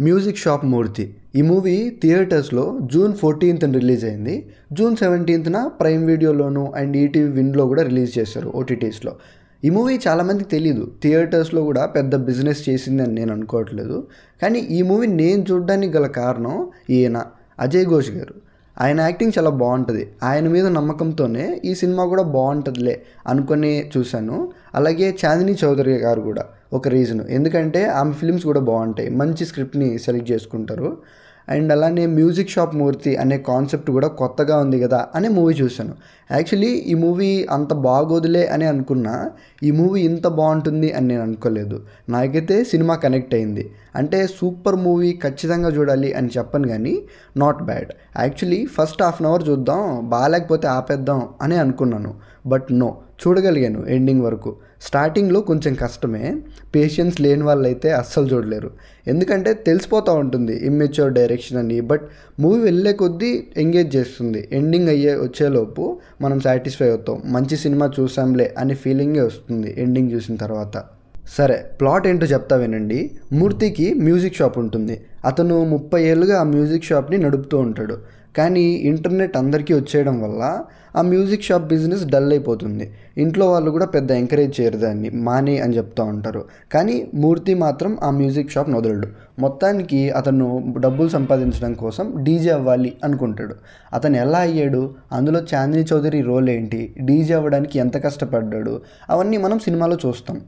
Music shop మూర్తి. ఈ movie థియేటర్స్లో June 14th release అయింది. జూన్ 17th ప్రైమ్ వీడియోలోను అండ్ ఈటీవీ విన్లో కూడా రిలీజ్ చేశారు ఓటీటీస్లో. ఈ మూవీ చాలామందికి తెలీదు, థియేటర్స్లో కూడా పెద్ద బిజినెస్ చేసిందని నేను అనుకోవట్లేదు. కానీ ఈ మూవీ నేను చూడడానికి గల కారణం ఈయన అజయ్ ఘోష్ గారు. ఆయన యాక్టింగ్ చాలా బాగుంటుంది. ఆయన మీద నమ్మకంతోనే ఈ సినిమా కూడా బాగుంటుందిలే అనుకొని చూశాను. అలాగే చాందిని చౌదరి గారు కూడా ఒక రీజను, ఎందుకంటే ఆమె ఫిల్మ్స్ కూడా బాగుంటాయి, మంచి స్క్రిప్ట్ని సెలెక్ట్ చేసుకుంటారు. అండ్ అలానే మ్యూజిక్ షాప్ మూర్తి అనే కాన్సెప్ట్ కూడా కొత్తగా ఉంది కదా అనే మూవీ చూశాను. యాక్చువల్లీ ఈ మూవీ అంత బాగోదులే అని అనుకున్నా, ఈ మూవీ ఇంత బాగుంటుంది అని నేను అనుకోలేదు. నాకైతే సినిమా కనెక్ట్ అయింది. అంటే సూపర్ మూవీ, ఖచ్చితంగా చూడాలి అని చెప్పను, కానీ not bad. Actually first half an hour చూద్దాం, బాగాలేకపోతే ఆపేద్దాం అని అనుకున్నాను. బట్ నో, చూడగలిగాను ఎండింగ్ వరకు. స్టార్టింగ్లో కొంచెం కష్టమే, పేషెన్స్ లేని వాళ్ళు అయితే అస్సలు చూడలేరు, ఎందుకంటే తెలిసిపోతూ ఉంటుంది ఇమ్మెచ్యూర్ డైరెక్షన్ అని. బట్ మూవీ వెళ్ళే కొద్దీ ఎంగేజ్ చేస్తుంది. ఎండింగ్ వచ్చేలోపు మనం సాటిస్ఫై అవుతాం, మంచి సినిమా చూసాంలే అనే ఫీలింగే వస్తుంది ఎండింగ్ చూసిన తర్వాత. సరే, ప్లాట్ ఏంటో చెప్తా వినండి. మూర్తికి మ్యూజిక్ షాప్ ఉంటుంది. అతను 30 ఏళ్ళుగా ఆ మ్యూజిక్ షాప్ని నడుపుతూ ఉంటాడు. కానీ ఇంటర్నెట్ అందరికీ వచ్చేయడం వల్ల ఆ మ్యూజిక్ షాప్ బిజినెస్ డల్ అయిపోతుంది. ఇంట్లో వాళ్ళు కూడా పెద్ద ఎంకరేజ్ చేయరు, దాన్ని మానే అని చెప్తూ ఉంటారు. కానీ మూర్తి మాత్రం ఆ మ్యూజిక్ షాప్ వదలడు. మొత్తానికి అతను డబ్బులు సంపాదించడం కోసం డీజే అవ్వాలి అనుకుంటాడు. అతను ఎలా అయ్యాడు, అందులో చాందిని చౌదరి రోల్ ఏంటి, డీజే అవ్వడానికి ఎంత కష్టపడ్డాడు, అవన్నీ మనం సినిమాలో చూస్తాం.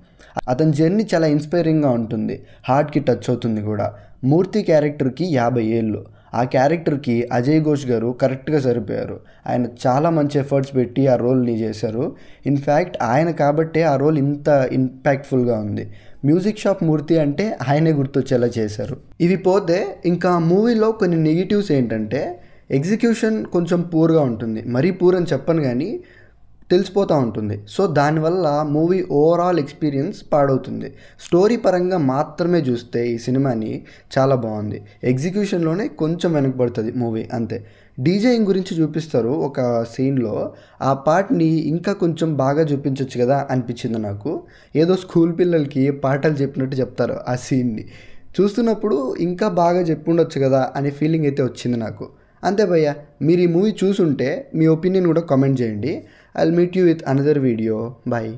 అతని జర్నీ చాలా ఇన్స్పైరింగ్గా ఉంటుంది, హార్ట్కి టచ్ అవుతుంది కూడా. మూర్తి క్యారెక్టర్కి 50 ఏళ్ళు. ఆ క్యారెక్టర్కి అజయ్ ఘోష్ గారు కరెక్ట్గా సరిపోయారు. ఆయన చాలా మంచి ఎఫర్ట్స్ పెట్టి ఆ రోల్ని చేశారు. ఇన్ఫ్యాక్ట్ ఆయన కాబట్టే ఆ రోల్ ఇంత ఇంపాక్ట్ఫుల్గా ఉంది. మ్యూజిక్ షాప్ మూర్తి అంటే ఆయనే గుర్తొచ్చేలా చేశారు. ఇవి పోతే ఇంకా మూవీలో కొన్ని నెగిటివ్స్ ఏంటంటే, ఎగ్జిక్యూషన్ కొంచెం పూర్గా ఉంటుంది. మరీ పూర్ అని చెప్పను, కానీ తెలిసిపోతూ ఉంటుంది. సో దానివల్ల మూవీ ఓవరాల్ ఎక్స్పీరియన్స్ పాడవుతుంది. స్టోరీ పరంగా మాత్రమే చూస్తే ఈ సినిమాని చాలా బాగుంది. ఎగ్జిక్యూషన్లోనే కొంచెం వెనకబడుతుంది మూవీ, అంతే. డీజేయింగ్ గురించి చూపిస్తారు ఒక సీన్లో, ఆ పార్ట్ని ఇంకా కొంచెం బాగా చూపించవచ్చు కదా అనిపించింది నాకు. ఏదో స్కూల్ పిల్లలకి పాటలు చెప్పినట్టు చెప్తారు ఆ సీన్ని. చూస్తున్నప్పుడు ఇంకా బాగా చెప్పుండొచ్చు కదా అనే ఫీలింగ్ అయితే వచ్చింది నాకు. అంతే భయ్య, మీరు ఈ మూవీ చూసుంటే మీ ఒపీనియన్ కూడా కామెంట్ చేయండి. I'll meet you with another video. Bye.